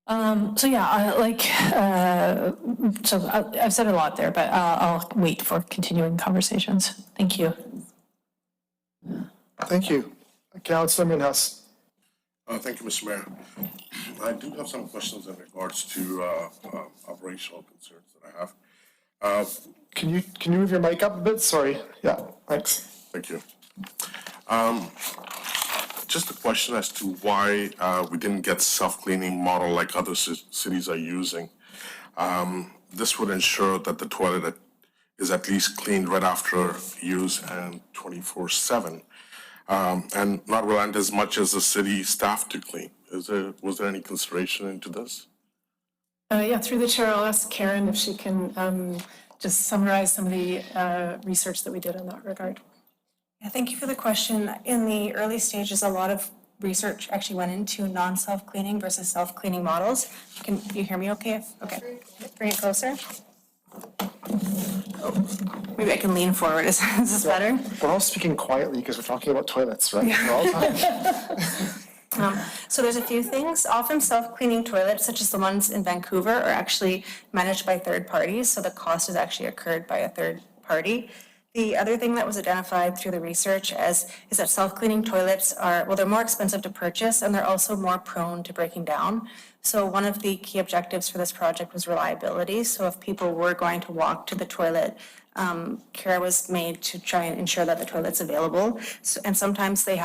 So yeah, I've said a lot there, but I'll wait for continuing conversations. Thank you. Thank you. Councillor Minhas. Thank you, Mr. Mayor. I do have some questions in regards to operational concerns that I have. Can you move your mic up a bit? Sorry. Yeah, thanks. Thank you. Just a question as to why we didn't get self-cleaning model like other cities are using. This would ensure that the toilet is at least cleaned right after use and 24/7, and not reliant as much as the city staff to clean. Was there any consideration into this? Yeah, through the chair, I'll ask Karen if she can just summarize some of the research that we did in that regard. Yeah, thank you for the question. In the early stages, a lot of research actually went into non-self-cleaning versus self-cleaning models. Can you hear me okay? Okay, bring it closer. Oh, maybe I can lean forward. Is this better? We're all speaking quietly because we're talking about toilets, right? Yeah. All the time. So there's a few things. Often self-cleaning toilets, such as the ones in Vancouver, are actually managed by third parties. So the cost is actually incurred by a third party. The other thing that was identified through the research is that self-cleaning toilets they're more expensive to purchase, and they're also more prone to breaking down. So one of the key objectives for this project was reliability. So if people were going to walk to the toilet, care was made to try and ensure that the toilet's available. And sometimes the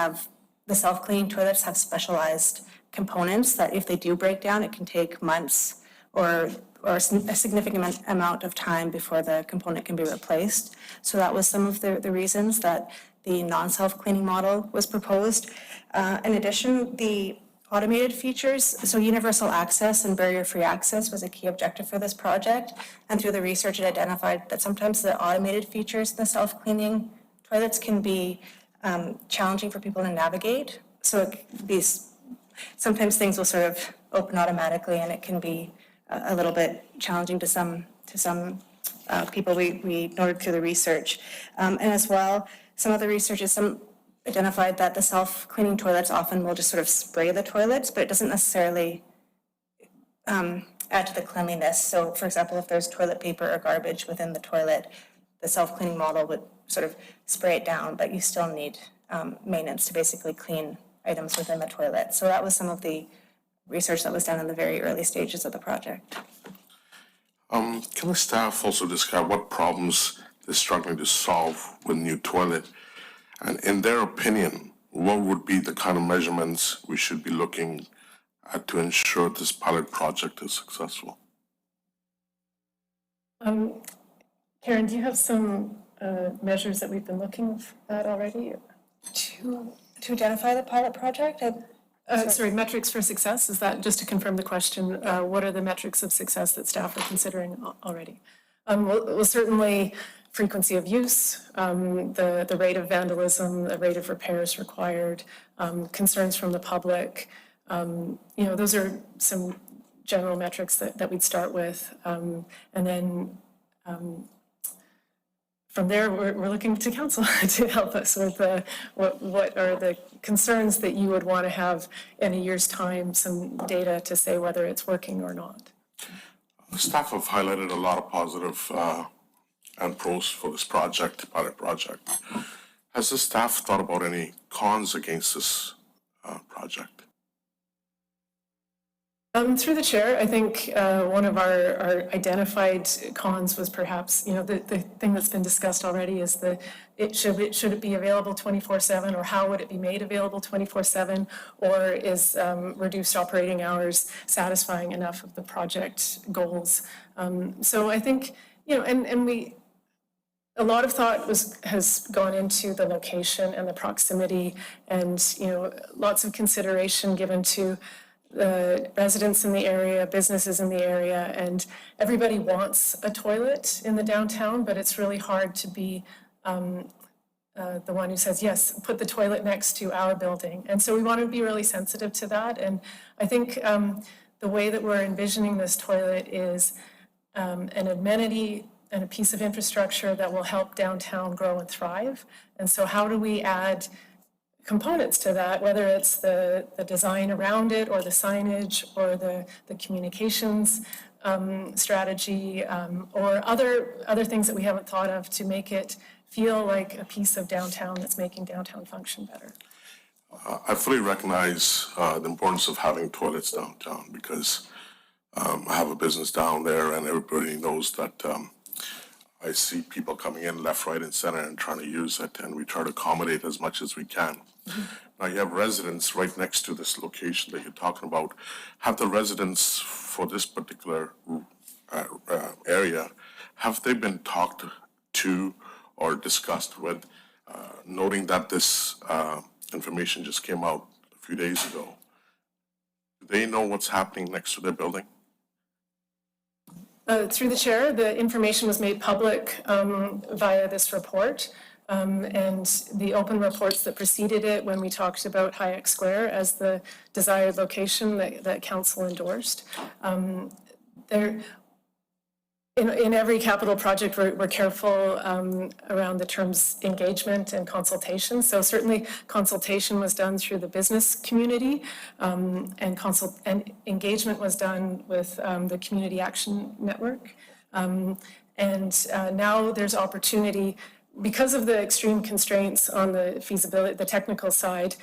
self-cleaning toilets have specialized components that if they do break down, it can take months or a significant amount of time before the component can be replaced. So that was some of the reasons that the non-self-cleaning model was proposed. In addition, the automated features, so universal access and barrier-free access was a key objective for this project. And through the research, it identified that sometimes the automated features in the self-cleaning toilets can be challenging for people to navigate. So sometimes things will sort of open automatically, and it can be a little bit challenging to some people we noted through the research. And as well, some of the research identified that the self-cleaning toilets often will just sort of spray the toilets, but it doesn't necessarily add to the cleanliness. So for example, if there's toilet paper or garbage within the toilet, the self-cleaning model would sort of spray it down, but you still need maintenance to basically clean items within the toilet. So that was some of the research that was done in the very early stages of the project. Can the staff also describe what problems they're struggling to solve with new toilet? And in their opinion, what would be the kind of measurements we should be looking at to ensure this pilot project is successful? Karen, do you have some measures that we've been looking at already? To identify the pilot project? Sorry, metrics for success, is that just to confirm the question? What are the metrics of success that staff are considering already? Well, certainly frequency of use, the rate of vandalism, the rate of repairs required, concerns from the public. Those are some general metrics that we'd start with. And then from there, we're looking to council to help us with what are the concerns that you would want to have in a year's time, some data to say whether it's working or not. Staff have highlighted a lot of positive and pros for this pilot project. Has the staff thought about any cons against this project? Through the chair, I think one of our identified cons was perhaps, the thing that's been discussed already is should it be available 24/7, or how would it be made available 24/7, or is reduced operating hours satisfying enough of the project goals? So I think, a lot of thought has gone into the location and the proximity, and lots of consideration given to the residents in the area, businesses in the area, and everybody wants a toilet in the downtown, but it's really hard to be the one who says, yes, put the toilet next to our building. And so we want to be really sensitive to that. And I think the way that we're envisioning this toilet is an amenity and a piece of infrastructure that will help downtown grow and thrive. And so how do we add components to that, whether it's the design around it or the signage or the communications strategy or other things that we haven't thought of to make it feel like a piece of downtown that's making downtown function better. I fully recognize the importance of having toilets downtown because I have a business down there and everybody knows that I see people coming in left, right, and center and trying to use it, and we try to accommodate as much as we can. Now, you have residents right next to this location that you're talking about. Have the residents for this particular area, have they been talked to or discussed with, noting that this information just came out a few days ago? Do they know what's happening next to their building? Through the chair, the information was made public via this report. And the open reports that preceded it when we talked about Hayek Square as the desired location that council endorsed. In every capital project, we're careful around the terms engagement and consultation. So certainly consultation was done through the business community and engagement was done with the Community Action Network. And now there's opportunity because of the extreme constraints on the feasibility, the technical side.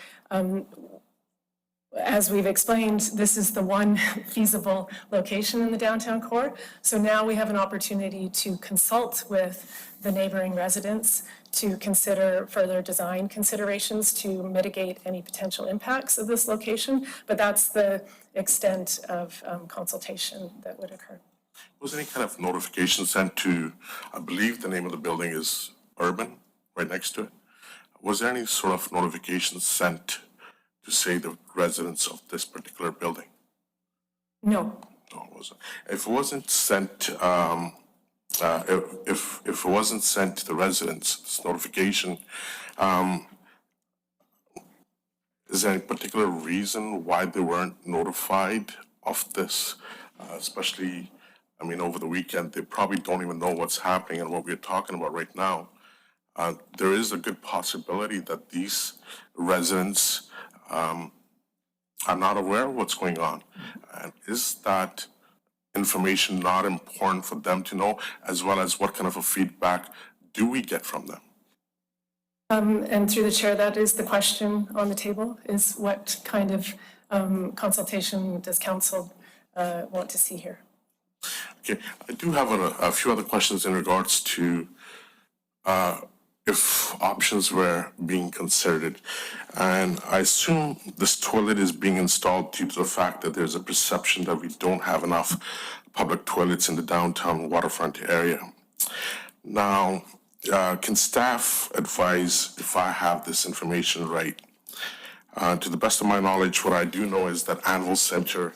As we've explained, this is the one feasible location in the downtown core. So now we have an opportunity to consult with the neighboring residents to consider further design considerations to mitigate any potential impacts of this location. But that's the extent of consultation that would occur. Was any kind of notification sent to, I believe the name of the building is Urban, right next to it? Was there any sort of notification sent to say the residents of this particular building? No. No, it wasn't. If it wasn't sent, if it wasn't sent to the residents, this notification, is there any particular reason why they weren't notified of this? Especially, I mean, over the weekend, they probably don't even know what's happening and what we're talking about right now. There is a good possibility that these residents are not aware of what's going on. And is that information not important for them to know, as well as what kind of a feedback do we get from them? And through the chair, that is the question on the table, is what kind of consultation does council want to see here? Okay, I do have a few other questions in regards to if options were being considered. And I assume this toilet is being installed due to the fact that there's a perception that we don't have enough public toilets in the downtown waterfront area. Now, can staff advise if I have this information right? To the best of my knowledge, what I do know is that Anvil Center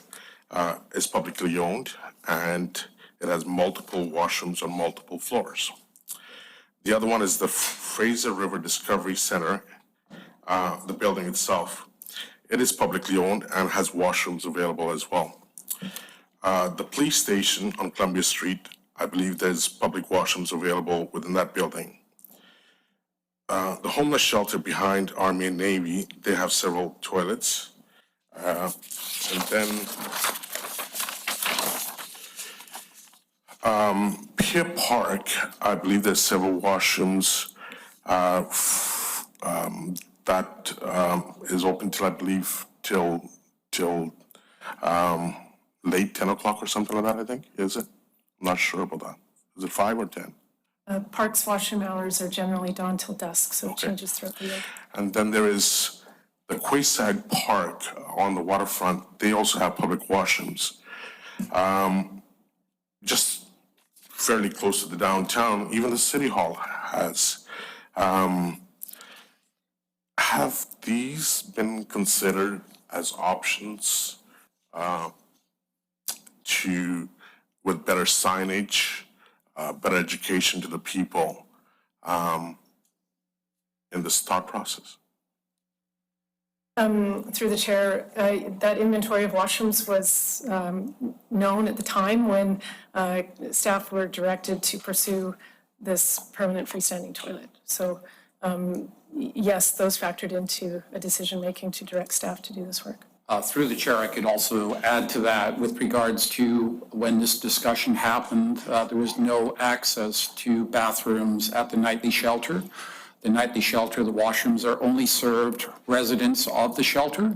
is publicly owned and it has multiple washrooms on multiple floors. The other one is the Fraser River Discovery Center, the building itself. It is publicly owned and has washrooms available as well. The police station on Columbia Street, I believe there's public washrooms available within that building. The homeless shelter behind Army and Navy, they have several toilets. And then Pier Park, I believe there's several washrooms that is open till, I believe, till late 10 o'clock or something like that, I think, is it? I'm not sure about that. Is it 5 or 10? Parks washroom hours are generally dawn till dusk, so it changes throughout the year. And then there is the Quayside Park on the waterfront. They also have public washrooms. Just fairly close to the downtown, even the city hall has. Have these been considered as options with better signage, better education to the people in the start process? Through the chair, that inventory of washrooms was known at the time when staff were directed to pursue this permanent freestanding toilet. So yes, those factored into a decision-making to direct staff to do this work. Through the chair, I could also add to that with regards to when this discussion happened, there was no access to bathrooms at the nightly shelter. The nightly shelter, the washrooms are only served residents of the shelter.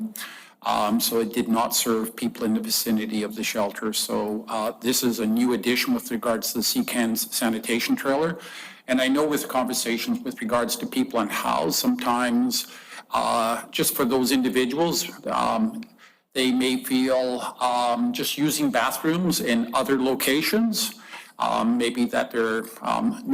So it did not serve people in the vicinity of the shelter. So this is a new addition with regards to the CCAN's sanitation trailer. And I know with conversations with regards to people unhoused, sometimes just for those individuals, they may feel just using bathrooms in other locations, maybe that they're,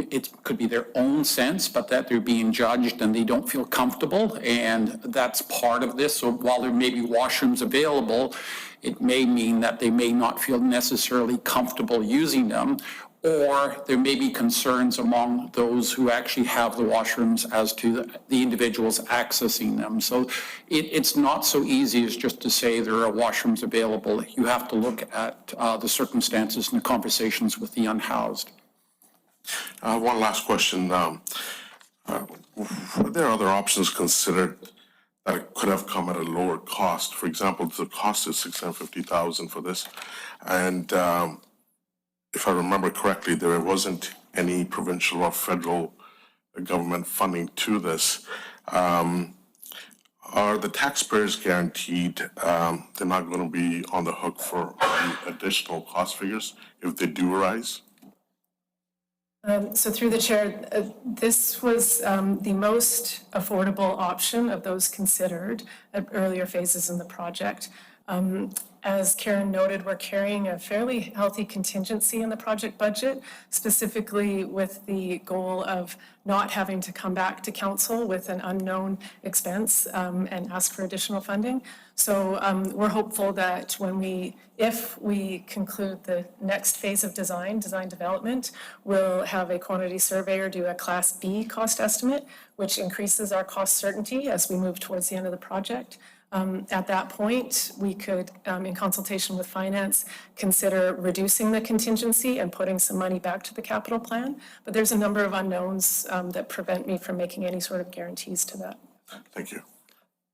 it could be their own sense, but that they're being judged and they don't feel comfortable, and that's part of this. So while there may be washrooms available, it may mean that they may not feel necessarily comfortable using them, or there may be concerns among those who actually have the washrooms as to the individuals accessing them. So it's not so easy as just to say there are washrooms available. You have to look at the circumstances and the conversations with the unhoused. One last question. Were there other options considered that could have come at a lower cost? For example, the cost is $650,000 for this, and if I remember correctly, there wasn't any provincial or federal government funding to this. Are the taxpayers guaranteed they're not going to be on the hook for any additional cost figures if they do arise? So through the chair, this was the most affordable option of those considered at earlier phases in the project. As Karen noted, we're carrying a fairly healthy contingency in the project budget, specifically with the goal of not having to come back to council with an unknown expense and ask for additional funding. So we're hopeful that if we conclude the next phase of design development, we'll have a quantity surveyor do a Class B cost estimate, which increases our cost certainty as we move towards the end of the project. At that point, we could, in consultation with finance, consider reducing the contingency and putting some money back to the capital plan. But there's a number of unknowns that prevent me from making any sort of guarantees to that. Thank you.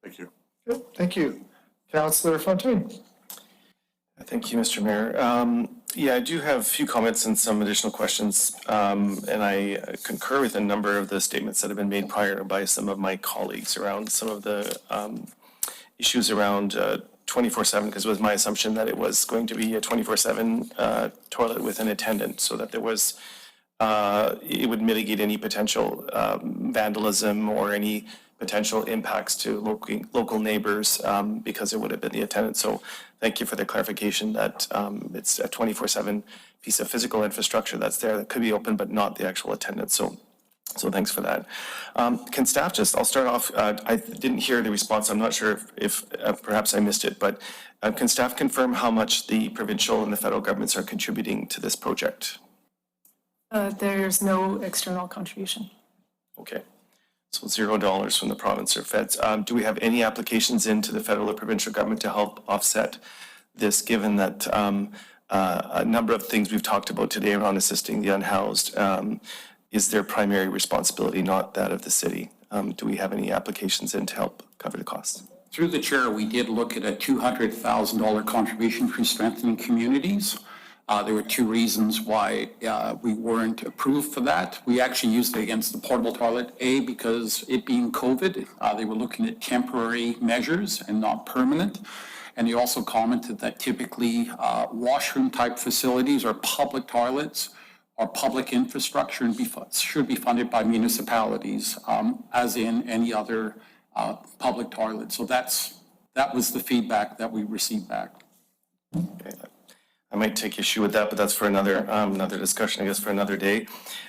Thank you. Good, thank you. Councillor Fontaine. Thank you, Mr. Mayor. Yeah, I do have a few comments and some additional questions, and I concur with a number of the statements that have been made prior by some of my colleagues around some of the issues around 24/7, because it was my assumption that it was going to be a 24/7 toilet with an attendant, so that there was, it would mitigate any potential vandalism or any potential impacts to local neighbors because it would have been the attendant. So thank you for the clarification that it's a 24/7 piece of physical infrastructure that's there that could be open, but not the actual attendant. So thanks for that. Can staff just, I'll start off, I didn't hear the response, I'm not sure if perhaps I missed it, but can staff confirm how much the provincial and the federal governments are contributing to this project? There's no external contribution. Okay, so $0 from the province or feds. Do we have any applications into the federal or provincial government to help offset this, given that a number of things we've talked about today around assisting the unhoused is their primary responsibility, not that of the city? Do we have any applications in to help cover the costs? Through the chair, we did look at a $200,000 contribution for strengthening communities. There were two reasons why we weren't approved for that. We actually used it against the portable toilet, A, because it being COVID, they were looking at temporary measures and not permanent. And they also commented that typically washroom type facilities or public toilets or public infrastructure and should be funded by municipalities, as in any other public toilet. So that was the feedback that we received back. Okay. I might take issue with that, but that's for another discussion, I guess, for another day.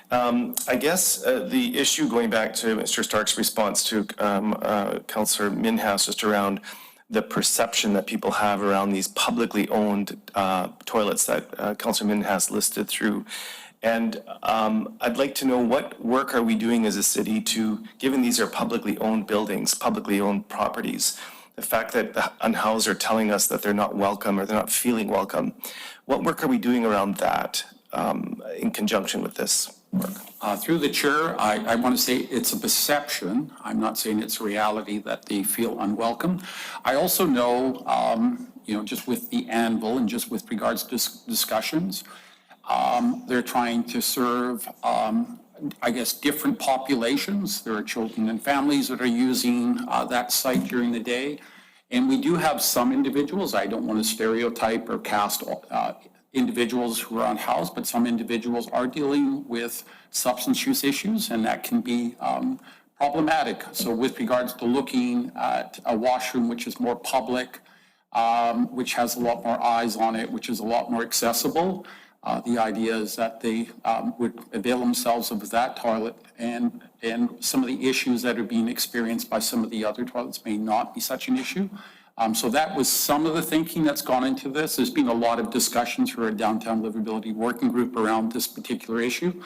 I guess the issue, going back to Mr. Stark's response to Councillor Minhas, just around the perception that people have around these publicly owned toilets that Councillor Minhas listed through. And I'd like to know, what work are we doing as a city to, given these are publicly owned buildings, publicly owned properties, the fact that the unhoused are telling us that they're not welcome or they're not feeling welcome, what work are we doing around that in conjunction with this? Through the chair, I want to say it's a perception. I'm not saying it's a reality that they feel unwelcome. I also know, just with the anvil and just with regards to discussions, they're trying to serve, different populations. There are children and families that are using that site during the day. And we do have some individuals, I don't want to stereotype or cast individuals who are unhoused, but some individuals are dealing with substance use issues, and that can be problematic. So with regards to looking at a washroom which is more public, which has a lot more eyes on it, which is a lot more accessible, the idea is that they would avail themselves of that toilet, and some of the issues that are being experienced by some of the other toilets may not be such an issue. So that was some of the thinking that's gone into this. There's been a lot of discussions through our downtown livability working group around this particular issue.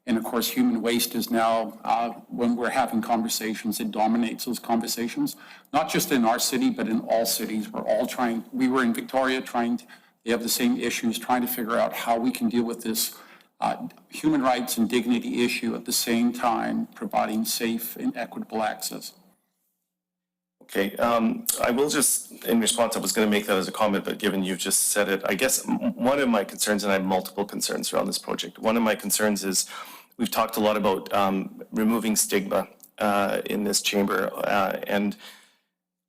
And of course, human waste is now, when we're having conversations, it dominates those conversations, not just in our city, but in all cities. We were in Victoria they have the same issues, trying to figure out how we can deal with this human rights and dignity issue at the same time, providing safe and equitable access. Okay, I will just, in response, I was going to make that as a comment, but given you've just said it, I guess one of my concerns, and I have multiple concerns around this project, one of my concerns is we've talked a lot about removing stigma in this chamber, and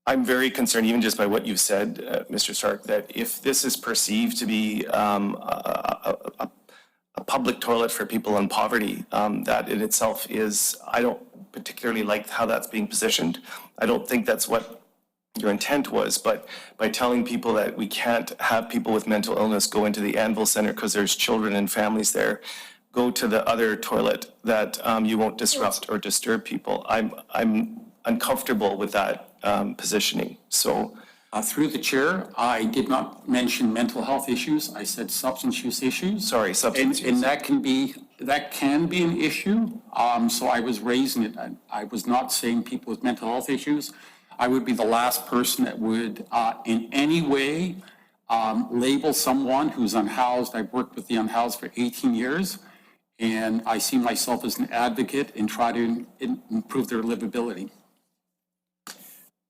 I'm very concerned, even just by what you've said, Mr. Stark, that if this is perceived to be a public toilet for people in poverty, that in itself is, I don't particularly like how that's being positioned. I don't think that's what your intent was, but by telling people that we can't have people with mental illness go into the Anvil Center because there's children and families there, go to the other toilet that you won't disrupt or disturb people. I'm uncomfortable with that positioning. So Through the chair, I did not mention mental health issues. I said substance use issues. Sorry, substance use. And that can be an issue. So I was raising it. I was not saying people with mental health issues. I would be the last person that would in any way label someone who's unhoused. I've worked with the unhoused for 18 years, and I see myself as an advocate and try to improve their livability.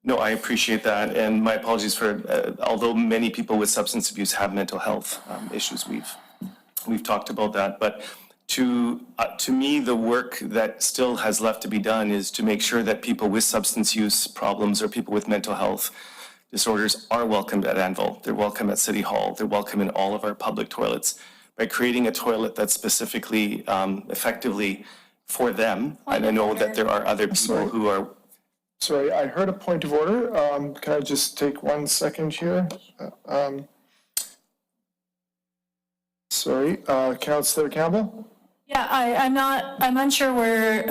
No, I appreciate that, and my apologies for, although many people with substance abuse have mental health issues, we've talked about that, but to me, the work that still has left to be done is to make sure that people with substance use problems or people with mental health disorders are welcomed at Anvil. They're welcome at City Hall. They're welcome in all of our public toilets. By creating a toilet that's specifically, effectively for them, and I know that there are other people who are. Sorry, I heard a point of order. Can I just take 1 second here? Sorry, Councillor Campbell? Yeah, I'm unsure where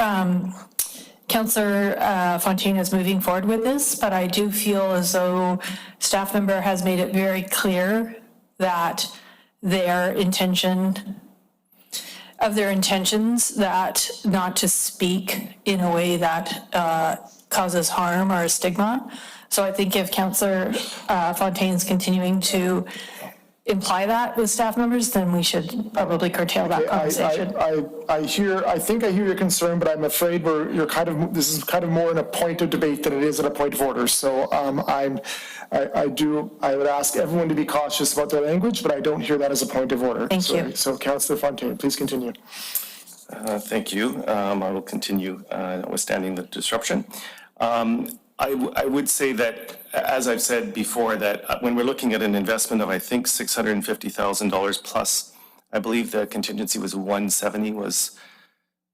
Councillor Fontaine is moving forward with this, but I do feel as though staff member has made it very clear that their intentions that not to speak in a way that causes harm or a stigma. So I think if Councillor Fontaine's continuing to imply that with staff members, then we should probably curtail that conversation. I think I hear your concern, but I'm afraid this is kind of more in a point of debate than it is in a point of order. So I would ask everyone to be cautious about their language, but I don't hear that as a point of order. Thank you. So Councillor Fontaine, please continue. Thank you. I will continue, notwithstanding the disruption. I would say that, as I've said before, that when we're looking at an investment of, I think, $650,000 plus, I believe the contingency was 170 was,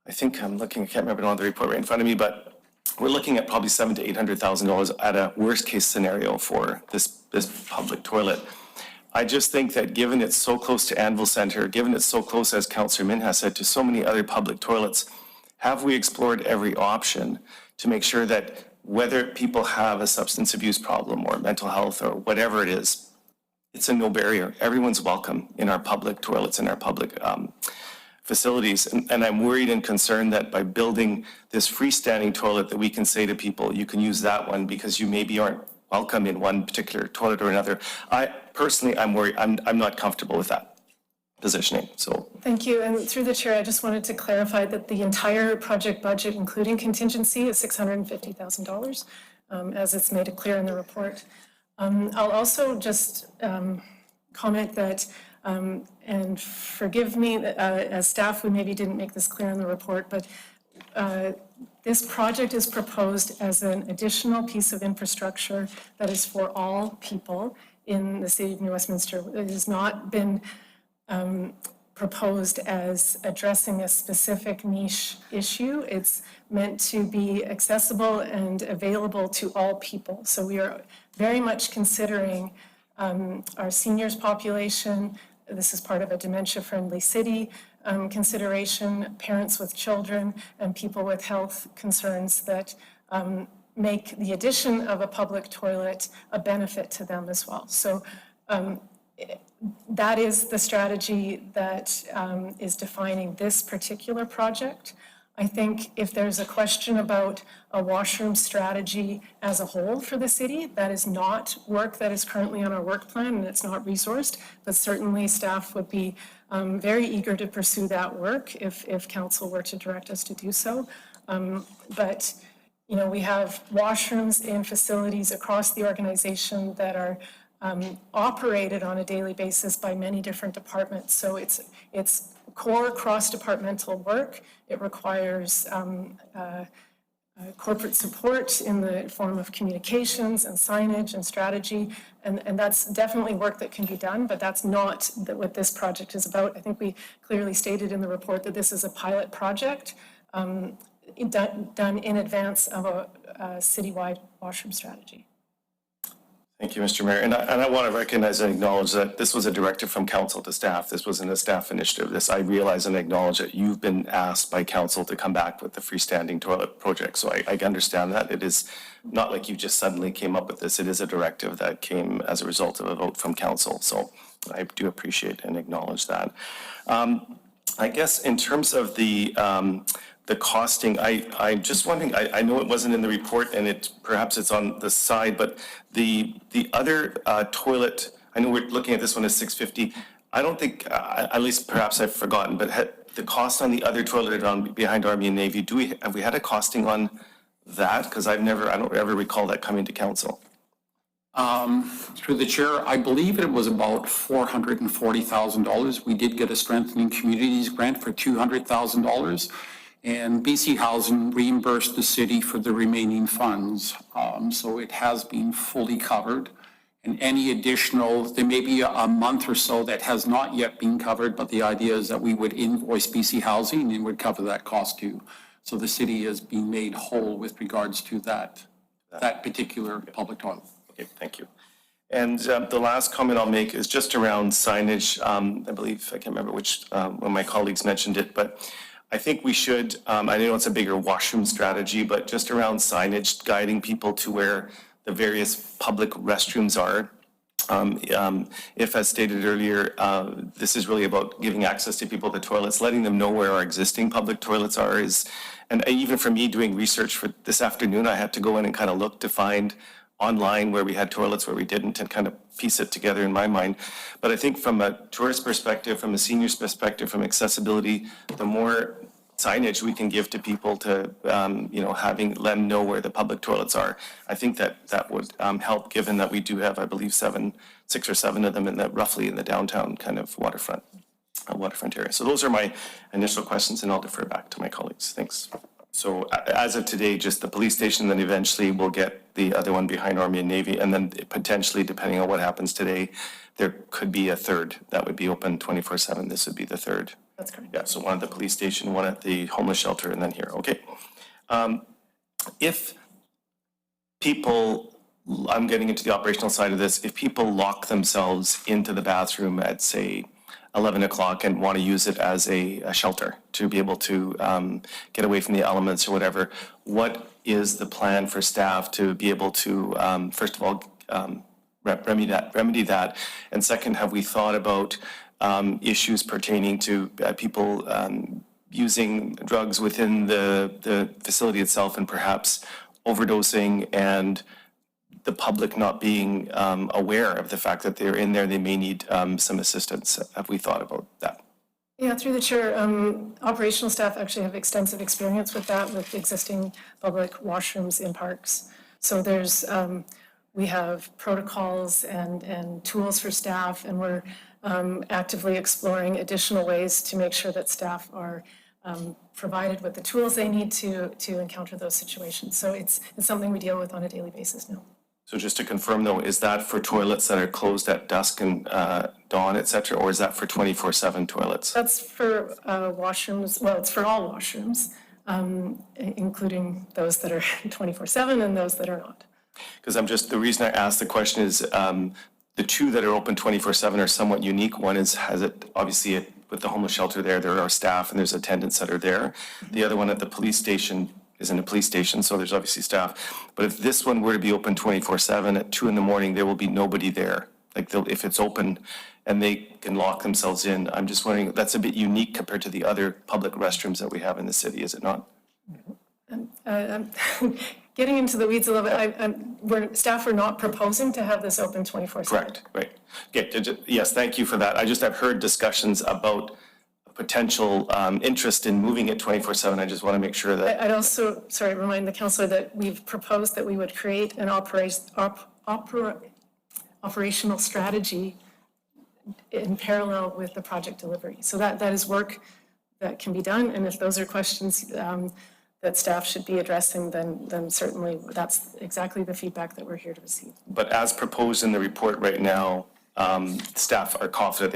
I think I'm looking, I can't remember on the report right in front of me, but we're looking at probably $700,000 to $800,000 at a worst case scenario for this public toilet. I just think that given it's so close to Anvil Center, given it's so close, as Councillor Minhas said, to so many other public toilets, have we explored every option to make sure that whether people have a substance abuse problem or mental health or whatever it is, it's a no barrier. Everyone's welcome in our public toilets, in our public facilities. And I'm worried and concerned that by building this freestanding toilet that we can say to people, you can use that one because you maybe aren't welcome in one particular toilet or another. I'm worried. I'm not comfortable with that. positioning. So Thank you. And through the chair, I just wanted to clarify that the entire project budget, including contingency, is $650,000, as it's made it clear in the report. I'll also just comment that, and forgive me, as staff, we maybe didn't make this clear in the report, but this project is proposed as an additional piece of infrastructure that is for all people in the city of New Westminster. It has not been proposed as addressing a specific niche issue. It's meant to be accessible and available to all people. So we are very much considering our seniors population. This is part of a dementia-friendly city consideration, parents with children, and people with health concerns that make the addition of a public toilet a benefit to them as well. So that is the strategy that is defining this particular project. I think if there's a question about a washroom strategy as a whole for the city, that is not work that is currently on our work plan, and it's not resourced, but certainly staff would be very eager to pursue that work if council were to direct us to do so. But you know, we have washrooms in facilities across the organization that are operated on a daily basis by many different departments. So it's core cross-departmental work. It requires corporate support in the form of communications and signage and strategy. And that's definitely work that can be done, but that's not what this project is about. I think we clearly stated in the report that this is a pilot project done in advance of a citywide washroom strategy. thank you, Mr. Mayor. And I want to recognize and acknowledge that this was a directive from council to staff. This wasn't a staff initiative. I realize and acknowledge that you've been asked by council to come back with the freestanding toilet project. So I understand that. It is not like you just suddenly came up with this. It is a directive that came as a result of a vote from council. So I do appreciate and acknowledge that. I guess in terms of the costing, I'm just wondering, I know it wasn't in the report and perhaps it's on the side, but the other toilet, I know we're looking at this one as $650. I don't think, at least perhaps I've forgotten, but the cost on the other toilet behind Army and Navy, have we had a costing on that? Because I don't ever recall that coming to council. Through the chair, I believe it was about $440,000. We did get a Strengthening Communities grant for $200,000. And BC Housing reimbursed the city for the remaining funds. So it has been fully covered. And any additional, there may be a month or so that has not yet been covered, but the idea is that we would invoice BC Housing and would cover that cost too. So the city is being made whole with regards to that particular public toilet. Okay, thank you. And the last comment I'll make is just around signage. I believe, I can't remember which, one of my colleagues mentioned it, but I think we should, I know it's a bigger washroom strategy, but just around signage, guiding people to where the various public restrooms are. If, as stated earlier, this is really about giving access to people to toilets, letting them know where our existing public toilets are and even for me doing research for this afternoon, I had to go in and kind of look to find online where we had toilets, where we didn't, and kind of piece it together in my mind. But I think from a tourist perspective, from a senior's perspective, from accessibility, the more signage we can give to people to, let them know where the public toilets are. I think that would help, given that we do have, I believe, 6 or 7 of them roughly in the downtown kind of waterfront area. So those are my initial questions, and I'll defer back to my colleagues. Thanks. So as of today, just the police station, then eventually we'll get the other one behind Army and Navy, and then potentially, depending on what happens today, there could be a third that would be open 24/7. This would be the third. That's correct. Yeah, so one at the police station, one at the homeless shelter, and then here. Okay. If people, I'm getting into the operational side of this, if people lock themselves into the bathroom at, say, 11 o'clock and want to use it as a shelter to be able to get away from the elements or whatever, what is the plan for staff to be able to, first of all, remedy that? And second, have we thought about issues pertaining to people using drugs within the facility itself and perhaps overdosing and the public not being aware of the fact that they're in there, they may need some assistance. Have we thought about that? Yeah, through the chair, operational staff actually have extensive experience with that, with existing public washrooms in parks. So there's, we have protocols and tools for staff, and we're actively exploring additional ways to make sure that staff are provided with the tools they need to encounter those situations. So it's something we deal with on a daily basis now. So just to confirm though, is that for toilets that are closed at dusk and dawn, et cetera, or is that for 24/7 toilets? That's for washrooms, well, it's for all washrooms, including those that are 24/7 and those that are not. Because the reason I asked the question is the two that are open 24/7 are somewhat unique. One obviously with the homeless shelter there are staff and there's attendants that are there. The other one at the police station isn't a police station, so there's obviously staff. But if this one were to be open 24/7 at 2 a.m, there will be nobody there. Like if it's open and they can lock themselves in, I'm just wondering, that's a bit unique compared to the other public restrooms that we have in the city, is it not? Getting into the weeds a little bit, staff are not proposing to have this open 24/7. Correct, right. Okay, yes, thank you for that. I've heard discussions about potential interest in moving it 24/7. I just want to make sure that. I'd also, remind the councillor that we've proposed that we would create an operational strategy in parallel with the project delivery. So that is work that can be done, and if those are questions that staff should be addressing, then certainly that's exactly the feedback that we're here to receive. But as proposed in the report right now, staff are confident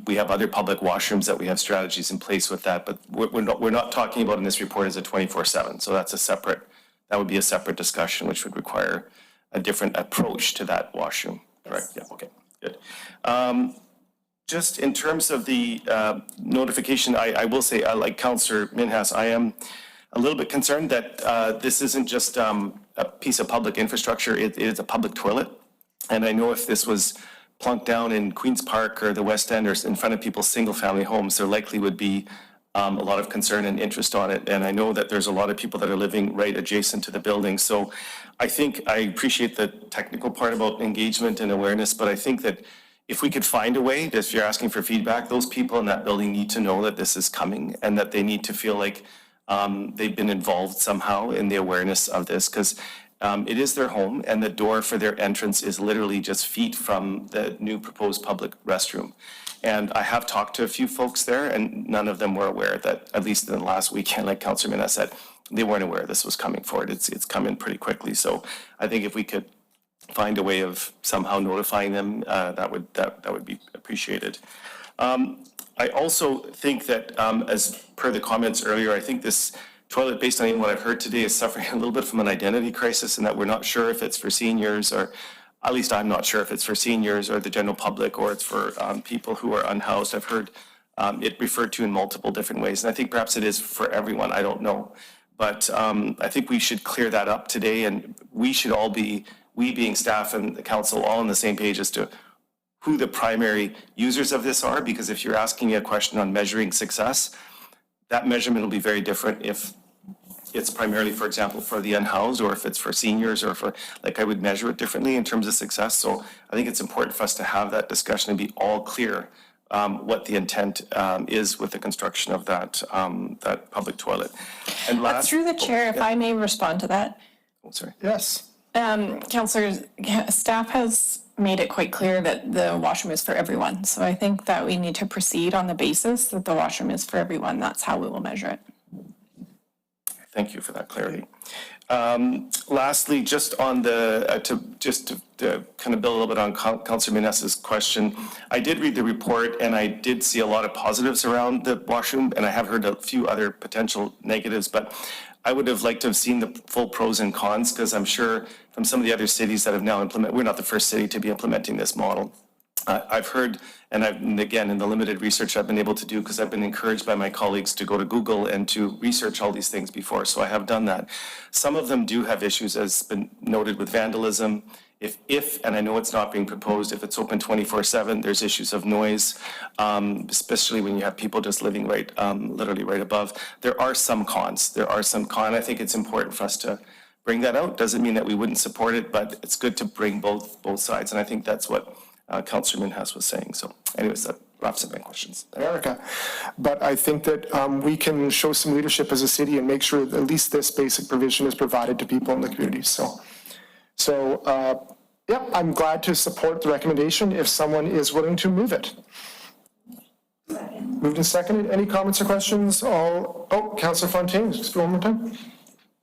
we have other public washrooms that we have strategies in place with that, but we're not talking about in this report as a 24/7. So that would be a separate discussion, which would require a different approach to that washroom, correct? Yes. Yeah, okay, good. Just in terms of the notification, I will say, like Councillor Minhas, I am a little bit concerned that this isn't just a piece of public infrastructure, it is a public toilet. And I know if this was plunked down in Queen's Park or the West End or in front of people's single-family homes, there likely would be a lot of concern and interest on it. And I know that there's a lot of people that are living right adjacent to the building. So I think I appreciate the technical part about engagement and awareness, but I think that if we could find a way, if you're asking for feedback, those people in that building need to know that this is coming and that they need to feel like they've been involved somehow in the awareness of this, because it is their home and the door for their entrance is literally just feet from the new proposed public restroom. And I have talked to a few folks there and none of them were aware that, at least in the last weekend, like Councillor Minhas said, they weren't aware this was coming forward. It's come in pretty quickly. So I think if we could find a way of somehow notifying them, that would be appreciated. I also think that, as per the comments earlier, I think this toilet, based on even what I've heard today, is suffering a little bit from an identity crisis, and that we're not sure if it's for seniors, or at least I'm not sure if it's for seniors or the general public, or it's for people who are unhoused. I've heard it referred to in multiple different ways, and I think perhaps it is for everyone. I don't know, but I think we should clear that up today, and we should all be, we being staff and the council, all on the same page as to who the primary users of this are, because if you're asking me a question on measuring success, that measurement will be very different if it's primarily, for example, for the unhoused, or if it's for seniors, or for, like, I would measure it differently in terms of success. So I think it's important for us to have that discussion and be all clear what the intent is with the construction of that public toilet. And last, Through the chair, if I may respond to that. oh, sorry. Yes. Councillors, staff has made it quite clear that the washroom is for everyone. So I think that we need to proceed on the basis that the washroom is for everyone. That's how we will measure it. Thank you for that clarity. Lastly, just on the, to kind of build a little bit on Councillor Minhas's question, I did read the report and I did see a lot of positives around the washroom, and I have heard a few other potential negatives, but I would have liked to have seen the full pros and cons, because I'm sure from some of the other cities that have now implemented, we're not the first city to be implementing this model. I've heard, and again, in the limited research I've been able to do, because I've been encouraged by my colleagues to go to Google and to research all these things before, so I have done that. Some of them do have issues, as been noted, with vandalism. If, and I know it's not being proposed, if it's open 24/7, there's issues of noise, especially when you have people just living literally right above. There are some cons. I think it's important for us to bring that out. Doesn't mean that we wouldn't support it, but it's good to bring both sides. And I think that's what Councillor Minhas was saying. So anyways, that wraps up my questions. America. But I think that we can show some leadership as a city and make sure that at least this basic provision is provided to people in the community. Yeah, I'm glad to support the recommendation if someone is willing to move it. Moved and seconded. Any comments or questions? Councillor Fontaine, just one more time.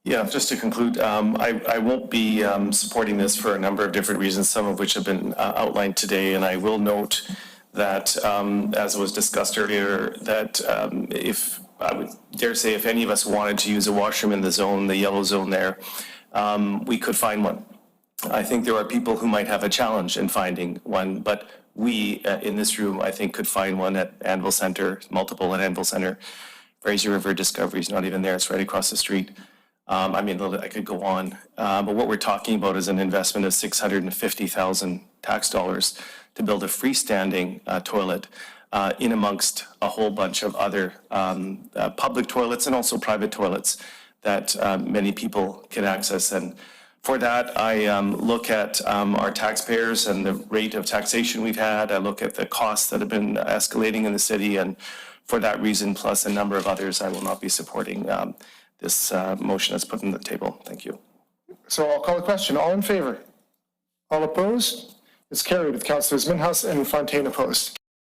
Yeah, just to conclude, I won't be supporting this for a number of different reasons, some of which have been outlined today. And I will note that, as was discussed earlier, that if, I would dare say, if any of us wanted to use a washroom in the zone, the yellow zone there, we could find one. I think there are people who might have a challenge in finding one, but we in this room, I think, could find one at Anvil Center, multiple at Anvil Center. Fraser River Discovery is not even there, it's right across the street. I could go on, but what we're talking about is an investment of $650,000 tax dollars to build a freestanding toilet in amongst a whole bunch of other public toilets and also private toilets that many people can access. And for that, I look at our taxpayers and the rate of taxation we've had. I look at the costs that have been escalating in the city, and for that reason, plus a number of others, I will not be supporting this motion that's put on the table. Thank you. So I'll call the question. All in favor? All opposed? It's carried with Councillors Minhas and Fontaine opposed.